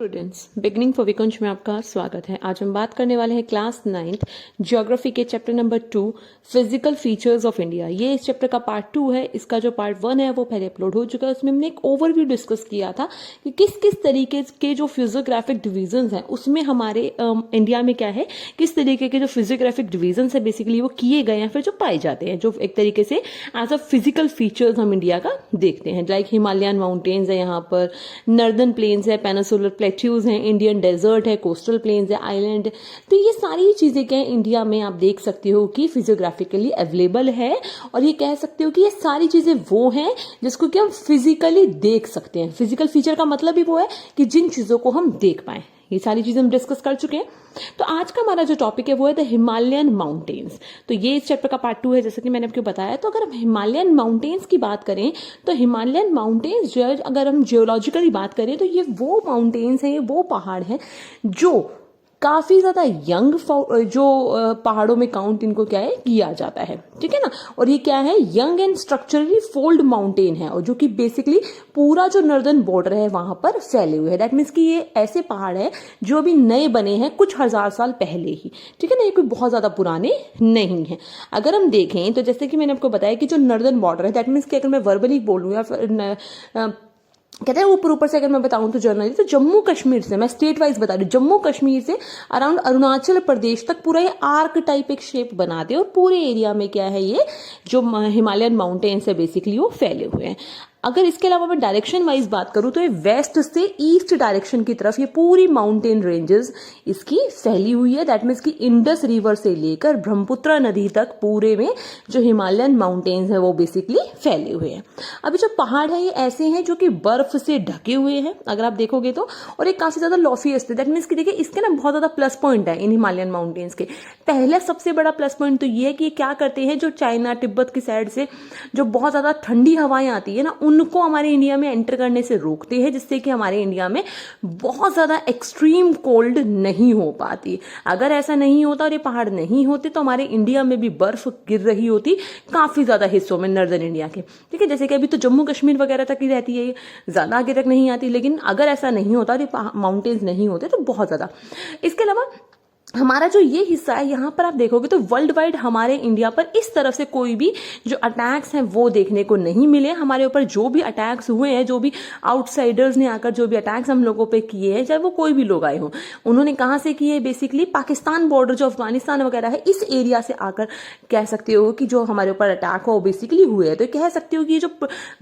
Students, beginning for विकुंज में आपका स्वागत है। आज हम बात करने वाले हैं क्लास 9th ज्योग्राफी के chapter number 2 physical features of India. ये इस चैप्टर का पार्ट 2 है। इसका जो पार्ट 1 है वो पहले अपलोड हो चुका है। उसमें हमने एक ओवरव्यू डिस्कस किया था कि किस किस तरीके के जो फिजियोग्राफिक डिविजन्स हैं उसमें हमारे इंडिया में क्या है, किस तरीके के जो फिजियोग्राफिक डिविजन्स है बेसिकली वो किए गए हैं, फिर जो पाए जाते हैं, जो एक तरीके से एज अ फिजिकल फीचर्स हम इंडिया का देखते हैं। लाइक हिमालयन माउंटेन्स है, यहाँ पर नॉर्दर्न प्लेन्स है, पेनिसुलर प्लेट्यूज हैं, इंडियन डेजर्ट है, कोस्टल प्लेन्स है, आइलैंड। तो ये सारी चीजें क्या है इंडिया में आप देख सकते हो कि फिजियोग्राफिकली अवेलेबल है, और ये कह सकते हो कि ये सारी चीजें वो हैं जिसको कि हम फिजिकली देख सकते हैं। फिजिकल फीचर का मतलब ही वो है कि जिन चीजों को हम देख पाए। ये सारी चीजें हम डिस्कस कर चुके हैं। तो आज का हमारा जो टॉपिक है वो है द हिमालयन माउंटेन्स। तो ये इस चैप्टर का पार्ट 2 है, जैसे कि मैंने आपको बताया। तो अगर हम हिमालयन माउंटेन्स की बात करें तो हिमालयन माउंटेन्स जो है, अगर हम जियोलॉजिकली बात करें तो ये वो माउंटेन्स हैं, ये वो पहाड़ हैं जो काफी ज्यादा यंग जो पहाड़ों में काउंट इनको क्या है किया जाता है, ठीक है ना। और ये क्या है, young and structurally fold mountain है, और जो कि बेसिकली पूरा जो नॉर्दर्न बॉर्डर है वहां पर फैले हुए हैं। दैट मीन्स कि ये ऐसे पहाड़ है जो अभी नए बने हैं कुछ हजार साल पहले ही, ठीक है ना। ये कोई बहुत ज्यादा पुराने नहीं है। अगर हम देखें तो जैसे कि मैंने आपको बताया कि जो नॉर्दर्न बॉर्डर है, दैट मीन्स कि अगर मैं वर्बली बोलूँ या फिर कहते हैं ऊपर से अगर मैं बताऊं तो जर्नली, तो जम्मू कश्मीर से, मैं स्टेट वाइज बता रही हूँ, जम्मू कश्मीर से अराउंड अरुणाचल प्रदेश तक पूरा ये आर्क टाइप एक शेप बनाते हैं, और पूरे एरिया में क्या है, ये जो हिमालयन माउंटेन्स है बेसिकली वो फैले हुए हैं। अगर इसके अलावा मैं डायरेक्शन वाइज बात करूं तो ये वेस्ट से ईस्ट डायरेक्शन की तरफ ये पूरी माउंटेन रेंजेस इसकी फैली हुई है। दैट मीन्स कि इंडस रिवर से लेकर ब्रह्मपुत्र नदी तक पूरे में जो हिमालयन माउंटेन्स है वो बेसिकली फैले हुए हैं। अभी जो पहाड़ है ये ऐसे हैं जो कि बर्फ से ढके हुए हैं अगर आप देखोगे तो, और एक काफी ज्यादा लॉफीएस्ट है। दैट मीन्स कि देखिए इसके ना बहुत ज्यादा प्लस पॉइंट है इन हिमालयन माउंटेन्स के। पहला सबसे बड़ा प्लस पॉइंट तो ये है कि ये क्या करते हैं, जो चाइना तिब्बत की साइड से जो बहुत ज्यादा ठंडी हवाएं आती है ना, उनको हमारे इंडिया में एंटर करने से रोकते हैं, जिससे कि हमारे इंडिया में बहुत ज्यादा एक्सट्रीम कोल्ड नहीं हो पाती। अगर ऐसा नहीं होता और ये पहाड़ नहीं होते तो हमारे इंडिया में भी बर्फ गिर रही होती काफी ज्यादा हिस्सों में नॉर्दर्न इंडिया के, ठीक है। जैसे कि अभी तो जम्मू कश्मीर वगैरह तक ही रहती है, ज्यादा आगे तक नहीं आती, लेकिन अगर ऐसा नहीं होता और ये माउंटेन्स नहीं होते तो बहुत ज्यादा। इसके अलावा हमारा जो ये हिस्सा है यहाँ पर आप देखोगे तो वर्ल्ड वाइड हमारे इंडिया पर इस तरफ से कोई भी जो अटैक्स हैं वो देखने को नहीं मिले। हमारे ऊपर जो भी अटैक्स हुए हैं, जो भी आउटसाइडर्स ने आकर जो भी अटैक्स हम लोगों पे किए हैं, चाहे वो कोई भी लोग आए हों, उन्होंने कहाँ से किए, बेसिकली पाकिस्तान बॉर्डर जो अफगानिस्तान वगैरह है इस एरिया से आकर कह सकते हो कि जो हमारे ऊपर अटैक हो बेसिकली हुए हैं। तो कह सकते हो कि ये जो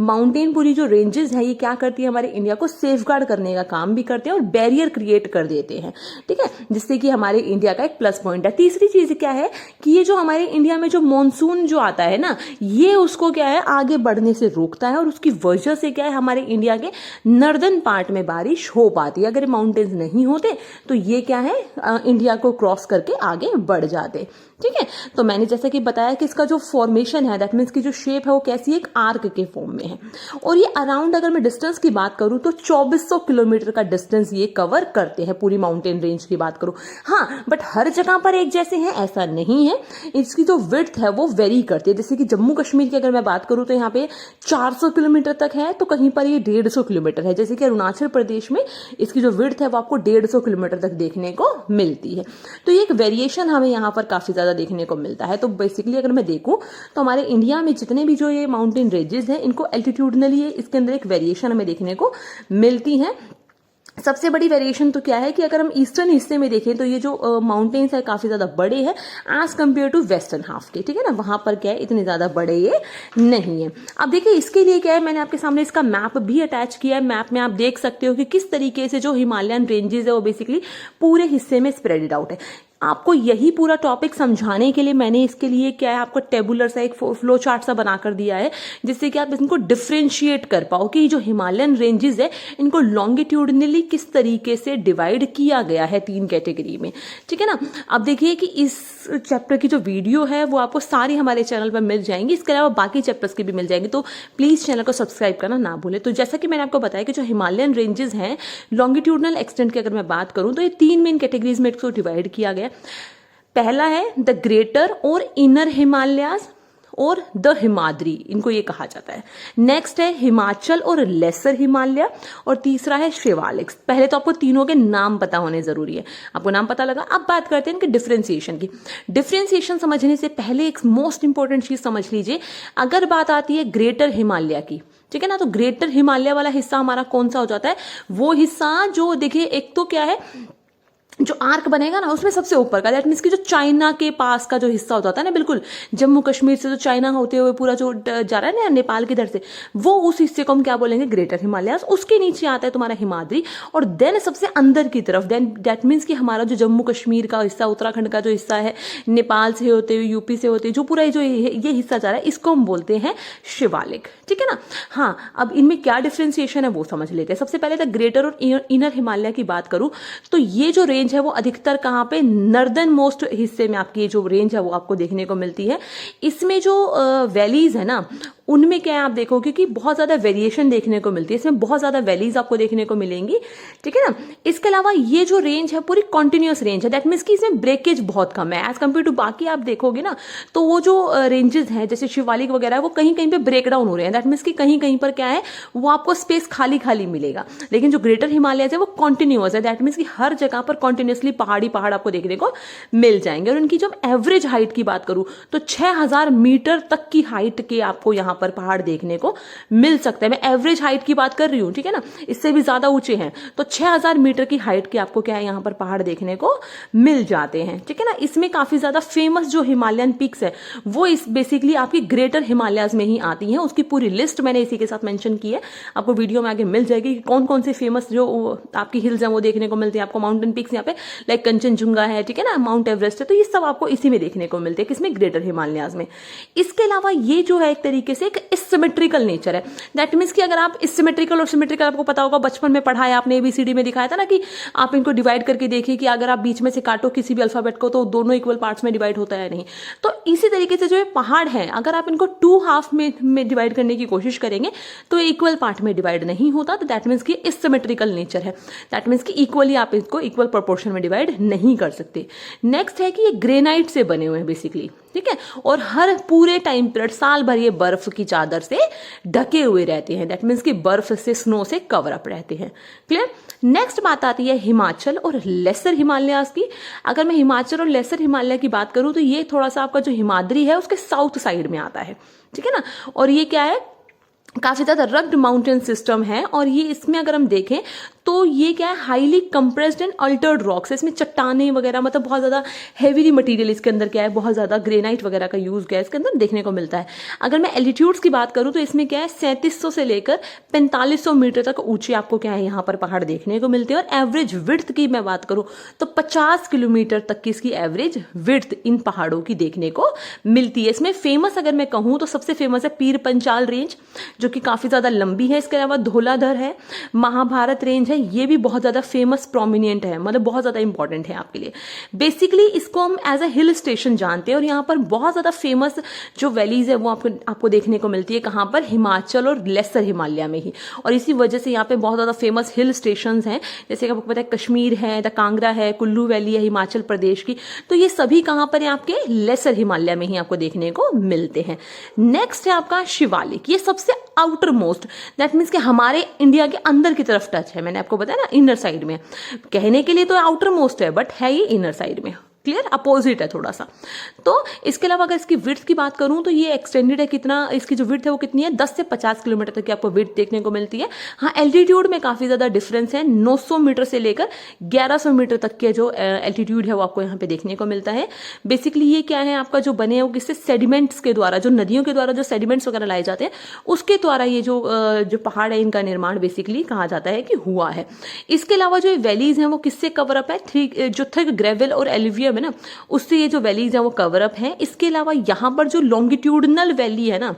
माउंटेन पूरी जो रेंजेस है ये क्या करती है, हमारे इंडिया को सेफ गार्ड करने का काम भी करते हैं और बैरियर क्रिएट कर देते हैं, ठीक है, जिससे कि हमारे इंडिया का एक प्लस पॉइंट है। तीसरी चीज क्या है कि ये जो हमारे इंडिया में जो मॉनसून जो आता है ना, ये उसको क्या है आगे बढ़ने से रोकता है, और उसकी वजह से क्या है हमारे इंडिया के नॉर्दर्न पार्ट में बारिश हो पाती है। अगर माउंटेन्स नहीं होते तो ये क्या है इंडिया को क्रॉस करके आगे बढ़ जाते, ठीक है। तो मैंने जैसा कि बताया कि इसका जो फॉर्मेशन है, दैट मीन्स की जो शेप है वो कैसी है, एक आर्क के फॉर्म में है, और ये अराउंड अगर मैं डिस्टेंस की बात करूं तो 2400 किलोमीटर का डिस्टेंस ये कवर करते हैं, पूरी माउंटेन रेंज की बात करूं। हाँ, बट हर जगह पर एक जैसे हैं ऐसा नहीं है। इसकी जो विड्थ है वो वेरी करती है। जैसे कि जम्मू कश्मीर की अगर मैं बात करूं तो यहाँ पे 400 किलोमीटर तक है, तो कहीं पर ये 150 किलोमीटर है। जैसे कि अरुणाचल प्रदेश में इसकी जो विड्थ है वो आपको 150 किलोमीटर तक देखने को मिलती है। तो ये एक वेरिएशन हमें यहाँ पर काफी ज्यादा देखने को मिलता है। तो बेसिकली अगर मैं देखूं तो हमारे इंडिया में जितने भी जो ये माउंटेन रेंजेस हैं इनको एल्टीट्यूडनली इसके अंदर एक वेरिएशन हमें देखने को मिलती है। सबसे बड़ी वेरिएशन तो क्या है कि अगर हम ईस्टर्न हिस्से में देखें तो ये जो माउंटेन्स है काफी ज्यादा बड़े हैं as compare to western half के, ठीक है ना। वहां पर क्या है इतने ज्यादा बड़े ये नहीं है। अब देखिए इसके लिए क्या है, मैंने आपके सामने इसका मैप भी अटैच किया है। मैप में आप देख सकते हो कि किस तरीके से जो हिमालयन रेंजेस है वो बेसिकली पूरे हिस्से में स्प्रेडेड आउट है। आपको यही पूरा टॉपिक समझाने के लिए मैंने इसके लिए क्या है आपको टेबुलर सा एक फ्लो चार्ट सा बनाकर दिया है, जिससे कि आप इनको डिफ्रेंशिएट कर पाओ कि जो हिमालयन रेंजेस है इनको लॉन्गिट्यूडनली किस तरीके से डिवाइड किया गया है 3 कैटेगरी में, ठीक है ना। अब देखिए कि इस चैप्टर की जो वीडियो है वो आपको सारी हमारे चैनल पर मिल जाएंगी। इसके अलावा बाकी चैप्टर्स की भी मिल जाएंगी, तो प्लीज चैनल को सब्सक्राइब करना ना भूलें। तो जैसा कि मैंने आपको बताया कि जो हिमालयन रेंजेस हैं लॉन्गिट्यूडनल एक्सटेंट की अगर मैं बात करूं तो ये 3 मेन कैटेगरीज में इसको डिवाइड किया गया। पहला है द ग्रेटर और इनर हिमालयाज, और द हिमाद्री, इनको ये कहा जाता है। नेक्स्ट है हिमाचल और लेसर हिमालय, और तीसरा है शिवालिक। पहले तो आपको तीनों के नाम पता होने जरूरी है। आपको नाम पता लगा, अब बात करते हैं इनके डिफरेंशिएशन की। डिफरेंशिएशन समझने से पहले एक मोस्ट इंपॉर्टेंट चीज समझ लीजिए। अगर बात आती है ग्रेटर हिमालय की, ठीक है ना, तो ग्रेटर हिमालय वाला हिस्सा हमारा कौन सा हो जाता है? वो हिस्सा जो देखिए, एक तो क्या है, जो आर्क बनेगा ना उसमें सबसे ऊपर का, दैट मीन्स कि जो चाइना के पास का जो हिस्सा होता है ना, बिल्कुल जम्मू कश्मीर से जो चाइना होते हुए पूरा जो जा रहा है ना नेपाल की तरफ से, वो उस हिस्से को हम क्या बोलेंगे? ग्रेटर हिमालय। उसके नीचे आता है तुम्हारा हिमाद्री, और देन सबसे अंदर की तरफ, देन दैट मीन्स कि हमारा जो जम्मू कश्मीर का हिस्सा, उत्तराखंड का जो हिस्सा है, नेपाल से होते हुए, यूपी से होते हुए जो पूरा जो ये हिस्सा जा रहा है, इसको हम बोलते हैं शिवालिक, ठीक है ना। हाँ, अब इनमें क्या डिफ्रेंसिएशन है वो समझ लेते हैं। सबसे पहले तो ग्रेटर और इनर हिमालय की बात करूं तो ये जो रेंज है वो अधिकतर कहां पे? नॉर्दर्न मोस्ट हिस्से में आपकी जो रेंज है वो आपको देखने को मिलती है। इसमें जो वैलीज है ना, उनमें क्या है आप देखोगे कि बहुत ज्यादा वेरिएशन देखने को मिलती है। इसमें बहुत ज्यादा वैलीज आपको देखने को मिलेंगी, ठीक है ना। इसके अलावा ये जो रेंज है पूरी कॉन्टिन्यूअस रेंज है, दैट मीन्स कि इसमें ब्रेकेज बहुत कम है एज कम्पेयर टू बाकी। आप देखोगे ना तो वो जो रेंजेस हैं जैसे शिवालिक वगैरह है, वो कहीं कहीं पे ब्रेक डाउन हो रहे हैं, दैट मीन्स कि कहीं कहीं पर क्या है, वो आपको स्पेस खाली खाली मिलेगा। लेकिन जो ग्रेटर हिमालय है वो कॉन्टिन्यूअस है, दैट मीन्स कि हर जगह पर कॉन्टिन्यूअसली पहाड़ आपको देखने को मिल जाएंगे। और उनकी जब एवरेज हाइट की बात करूं तो 6000 मीटर तक की हाइट के आपको यहां पर पहाड़ देखने को मिल सकता है। मैं एवरेज हाइट की बात कर रही हूं, ठीक है ना, इससे भी ज्यादा ऊंचे हैं तो 6000 मीटर की हाइट के आपको क्या है यहां पर पहाड़ देखने को मिल जाते हैं, ठीक है ना। इसमें काफी ज्यादा फेमस जो हिमालयन पीक्स है वो इस बेसिकली आपकी ग्रेटर हिमालयाज में ही आती हैं। उसकी पूरी लिस्ट मैंने इसी के साथ मेंशन की है, आपको वीडियो में आगे मिल जाएगी कि कौन कौन से फेमस जो आपकी हिल्स हैं वो देखने को मिलती है आपको। माउंटेन पीक्स यहाँ पे लाइक कंचनजुंगा है, ठीक है ना, माउंट एवरेस्ट है, तो ये सब आपको इसी में देखने को मिलते हैं, किसमें? ग्रेटर हिमालयाज में। इसके अलावा ये जो है एक तरीके से एक सिमेट्रिकल नेचर है, दैट मीन्स कि अगर आप सिमेट्रिकल और सिमेट्रिकल, आपको पता होगा बचपन में पढ़ा है आपने, एबीसीडी में दिखाया था ना कि आप इनको डिवाइड करके देखिए कि अगर आप बीच में से काटो किसी भी अल्फाबेट को तो दोनों इक्वल पार्ट्स में डिवाइड होता है नहीं। तो इसी तरीके से जो ये पहाड़ है अगर आप इनको 2 हाफ में डिवाइड करने की कोशिश करेंगे तो इक्वल पार्ट में डिवाइड नहीं होता, तो दैट मीन्स कि सिमेट्रिकल नेचर है, दैट मीन्स कि इक्वली आप इसको इक्वल प्रोपोर्शन में डिवाइड नहीं कर सकते। नेक्स्ट है कि ये ग्रेनाइट से बने हुए हैं बेसिकली, ठीक है, और हर पूरे टाइम पीरियड साल भर ये बर्फ की चादर से ढके हुए रहते हैं, दैट मीन्स कि बर्फ से, स्नो से कवर अप रहते हैं। क्लियर। नेक्स्ट बात आती है हिमाचल और लेसर हिमालयाज की। अगर मैं हिमाचल और लेसर हिमालय की बात करूं तो ये थोड़ा सा आपका जो हिमाद्री है उसके साउथ साइड में आता है, ठीक है ना। और ये क्या है, काफी ज्यादा रग्ड माउंटेन सिस्टम है, और ये इसमें अगर हम देखें तो ये क्या है, highly compressed and Altered rocks है। इसमें चट्टाने वगैरह, मतलब बहुत ज्यादा हेवी मटेरियल इसके अंदर क्या है, बहुत ज्यादा ग्रेनाइट वगैरह का यूज क्या है इसके अंदर देखने को मिलता है। अगर मैं एल्टीट्यूड्स की बात करूं तो इसमें क्या है 3700 से लेकर 4500 मीटर तक ऊंचे आपको क्या है यहाँ पर पहाड़ देखने को मिलते हैं। और एवरेज विड्थ की मैं बात करूं तो 50 किलोमीटर तक की इसकी एवरेज विड्थ इन पहाड़ों की देखने को मिलती है। इसमें फेमस अगर मैं कहूं तो सबसे फेमस है पीर पंचाल रेंज, जो कि काफी ज्यादा लंबी है। इसके अलावा धौलाधर है, महाभारत रेंज है, ये भी बहुत ज्यादा फेमस प्रोमिनिएंट है, मतलब बहुत ज्यादा इंपॉर्टेंट है आपके लिए। बेसिकली इसको हम एज अ हिल स्टेशन जानते हैं, और यहाँ पर बहुत ज्यादा फेमस जो वैलीज है वो आपको देखने को मिलती है कहाँ पर, हिमाचल और लेसर हिमालय में ही। और इसी वजह से यहाँ पे बहुत ज्यादा फेमस हिल स्टेशन हैं, जैसे कि आपको पता है कश्मीर है, द कांगड़ा है, कुल्लू वैली है हिमाचल प्रदेश की, तो ये सभी कहाँ पर है आपके लेसर हिमालय में ही आपको देखने को मिलते हैं। नेक्स्ट है आपका शिवालिक, ये सबसे आउटर मोस्ट, दैट मीन्स कि हमारे इंडिया के अंदर की तरफ टच है। मैंने आपको बताया ना इनर साइड में, कहने के लिए तो आउटर मोस्ट है बट है ये इनर साइड में। क्लियर, अपोजिट है थोड़ा सा। तो इसके अलावा अगर इसकी विड्थ की बात करूं तो ये एक्सटेंडेड है, कितना इसकी जो विड्थ है वो कितनी है, 10 से 50 किलोमीटर तक की आपको विड्थ देखने को मिलती है। हाँ, एल्टीट्यूड में काफी ज्यादा डिफरेंस है, 900 मीटर से लेकर 1100 मीटर तक के जो एल्टीट्यूड है वो आपको यहाँ पे देखने को मिलता है। बेसिकली ये क्या है आपका जो बने वो किससे, सेडिमेंट्स के द्वारा, जो नदियों के द्वारा जो सेडिमेंट्स वगैरह लाए जाते हैं उसके द्वारा ये जो पहाड़ है इनका निर्माण बेसिकली कहा जाता है कि हुआ है। इसके अलावा जो वैलीज हैं वो किससे कवर अप है, जो थिक ग्रेवल और एल्यूवियम है ना, उससे ये जो वैलीज है वो कवर अप है। इसके अलावा यहाँ पर जो लॉन्गिट्यूडनल वैली है ना,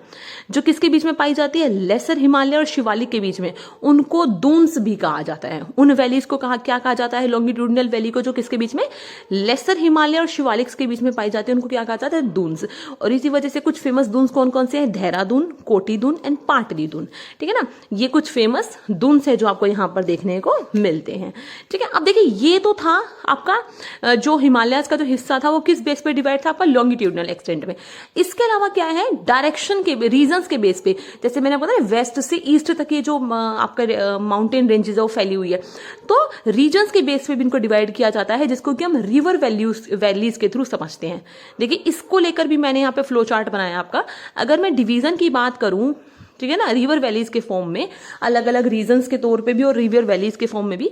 जो किसके बीच में पाई जाती है, लेसर हिमालय और शिवालिक के बीच में, उनको दून्स भी कहा जाता है। उन वैलीज को क्या कहा जाता है, लॉन्गिट्यूडनल वैली को जो किसके बीच में, लेसर हिमालय और शिवालिक के बीच में पाई जाती है, उनको क्या कहा जाता है, दून्स। और इसी वजह से कुछ फेमस दून्स कौन कौन से हैं, देहरादून, कोटी दून एंड पाटली दून, ठीक है ना। ये कुछ फेमस दून्स है जो आपको यहाँ पर देखने को मिलते हैं, ठीक है। अब देखिए ये तो था आपका जो हिमालयाज का जो हिस्सा था वो किस बेस पे डिवाइड था आपका, लॉन्गिट्यूडनल एक्सटेंट में। इसके अलावा क्या है, डायरेक्शन के रीजन्स के बेस पे, जैसे मैंने बताया वेस्ट से ईस्ट तक ये जो आपका माउंटेन रेंजेस है वो फैली हुई है, तो रीजन्स के बेस पे भी इनको डिवाइड किया जाता है, जिसको कि हम रिवर वैलीज के थ्रू समझते हैं। देखिए इसको लेकर भी मैंने यहाँ पे फ्लो चार्ट बनाया आपका। अगर मैं डिवीजन की बात करूं, ठीक है ना, रिवर वैलीज के फॉर्म में, अलग अलग रीजन्स के तौर पे भी और रिवर वैलीज के फॉर्म में भी,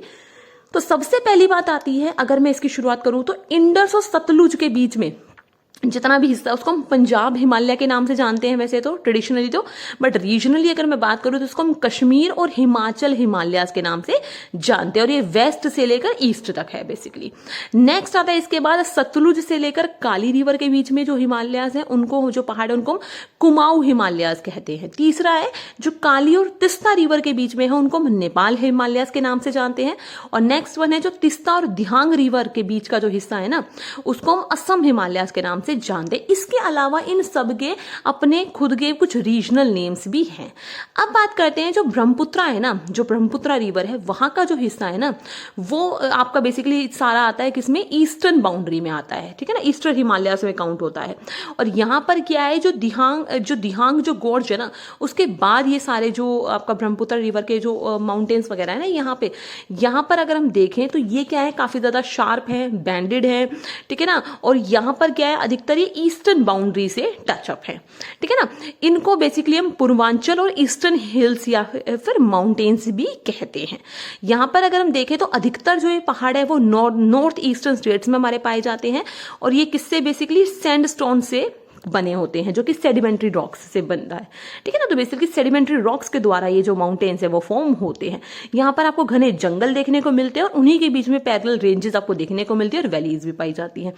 तो सबसे पहली बात आती है, अगर मैं इसकी शुरुआत करूं तो इंडस और सतलुज के बीच में जितना भी हिस्सा, उसको हम पंजाब हिमालय के नाम से जानते हैं वैसे तो ट्रेडिशनली तो, बट रीजनली अगर मैं बात करूं तो इसको हम कश्मीर और हिमाचल हिमालयाज के नाम से जानते हैं, और ये वेस्ट से लेकर ईस्ट तक है बेसिकली। नेक्स्ट आता है इसके बाद सतलुज से लेकर काली रिवर के बीच में जो हिमालयाज हैं, उनको, जो पहाड़ है, उनको हम कुमाऊं हिमालयाज कहते हैं। तीसरा है जो काली और तिस्ता रिवर के बीच में है, उनको हम नेपाल हिमालयाज के नाम से जानते हैं। और नेक्स्ट वन है जो तिस्ता और दिहांग रिवर के बीच का जो हिस्सा है ना, उसको हम असम हिमालयाज के नाम से जानते हैं। इसके अलावा इन सब के अपने खुद के कुछ रीजनल नेम्स भी हैं। अब बात करते हैं जो ब्रह्मपुत्रा है ना, जो ब्रह्मपुत्रा रिवर है, वहां का जो हिस्सा है ना, वो आपका बेसिकली सारा आता है किसमें, ईस्टर्न बाउंड्री में आता है, ठीक है ना, ईस्टर्न हिमालयाज में काउंट होता है। और यहाँ पर क्या है, जो दिहांग जो गोर्ज है ना, उसके बाद ये सारे जो आपका ब्रह्मपुत्र रिवर के जो माउंटेन्स वगैरह है ना, यहाँ पर अगर हम देखें तो ये क्या है, काफी ज्यादा शार्प है, बैंडेड है, ठीक है ना, और यहाँ पर क्या है, अधिकतर ये ईस्टर्न बाउंड्री से टचअप है, ठीक है ना। इनको बेसिकली हम पूर्वांचल और ईस्टर्न हिल्स या फिर माउंटेन्स भी कहते हैं। यहाँ पर अगर हम देखें तो अधिकतर जो ये पहाड़ है वो नॉर्थ ईस्टर्न स्टेट्स में हमारे पाए जाते हैं, और ये किससे, बेसिकली सैंडस्टोन से बने होते हैं, जो कि सेडिमेंट्री रॉक्स से बनता है, ठीक है ना। तो बेसिकली सेडिमेंट्री रॉक्स के द्वारा ये जो माउंटेन्स है वो फॉर्म होते हैं। यहाँ पर आपको घने जंगल देखने को मिलते हैं, और उन्हीं के बीच में पैरेलल रेंजेस आपको देखने को मिलती है, और वैलीज भी पाई जाती हैं।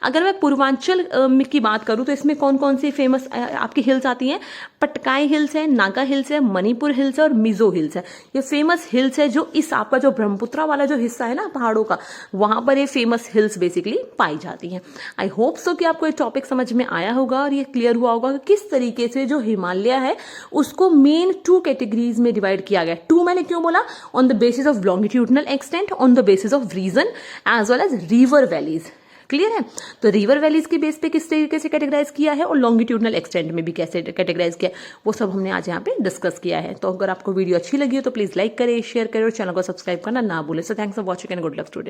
अगर मैं पूर्वांचल की बात करूँ तो इसमें कौन कौन सी फेमस आपकी हिल्स आती हैं, पटकाई हिल्स है, नागा हिल्स है, मणिपुर हिल्स है, और मिजो हिल्स है। ये फेमस हिल्स है जो इस आपका जो ब्रह्मपुत्रा वाला जो हिस्सा है ना पहाड़ों का, वहां पर ये फेमस हिल्स बेसिकली पाई जाती हैं। आई होप सो कि आपको ये टॉपिक समझ में आया होगा और ये क्लियर हुआ होगा कि किस तरीके से जो हिमालय है उसको मेन 2 कैटेगरीज में डिवाइड किया गया। 2 मैंने क्यों बोला, on the basis of longitudinal extent, on the basis of region, as well as river valleys. Clear है। तो रिवर वैलीज के बेस पे किस तरीके से कैटेगराइज किया है और लॉन्गिट्यूडनल एक्सटेंट में भी कैसे कैटेगराइज किया है, वो सब हमने आज यहाँ पे डिस्कस किया है। तो अगर आपको वीडियो अच्छी लगी हो तो प्लीज लाइक करें, शेयर करें और चैनल को सब्सक्राइब करना ना भूलें। So thanks for watching and good luck student.